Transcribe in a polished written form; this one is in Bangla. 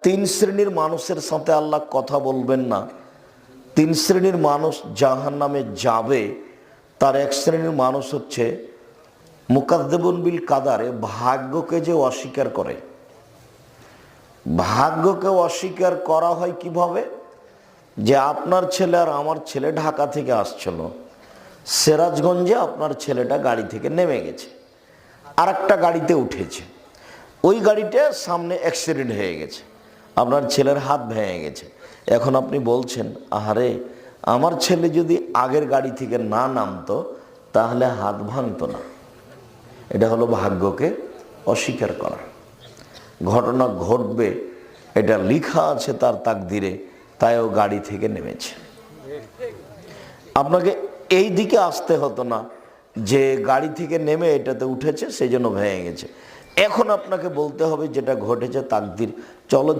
তিন শ্রেণীর মানুষের সাথে আল্লাহ কথা বলবেন না। তিন শ্রেণীর মানুষ জাহান্নামে যাবে। তার এক শ্রেণীর মানুষ হচ্ছে মুকাদ্দিবুন বিল কাদারে, ভাগ্যকে যে অস্বীকার করে। ভাগ্যকে অস্বীকার করা হয় কিভাবে? যে আপনার ছেলে আর আমার ছেলে ঢাকা থেকে আসছিল, সিরাজগঞ্জে আপনার ছেলেটা গাড়ি থেকে নেমে গেছে, আর একটা গাড়িতে উঠেছে। ওই গাড়িটা সামনে অ্যাক্সিডেন্ট হয়ে গেছে, আপনার ছেলের হাত ভেঙে গেছে। এখন আপনি বলছেন, আহারে আমার ছেলে যদি আগের গাড়ি থেকে না নামতো তাহলে হাত ভাঙতো না। এটা হলো ভাগ্যকে অস্বীকার করা। ঘটনা ঘটবে, এটা লেখা আছে তার তাকদিরে, তাই ও গাড়ি থেকে নেমেছে। আপনাকে এই দিকে আসতে হতো না যে গাড়ি থেকে নেমে এটাতে উঠেছে সেই জন্য ভেঙে গেছে। এখন আপনাকে বলতে হবে যেটা ঘটেছে তাকদির, চলো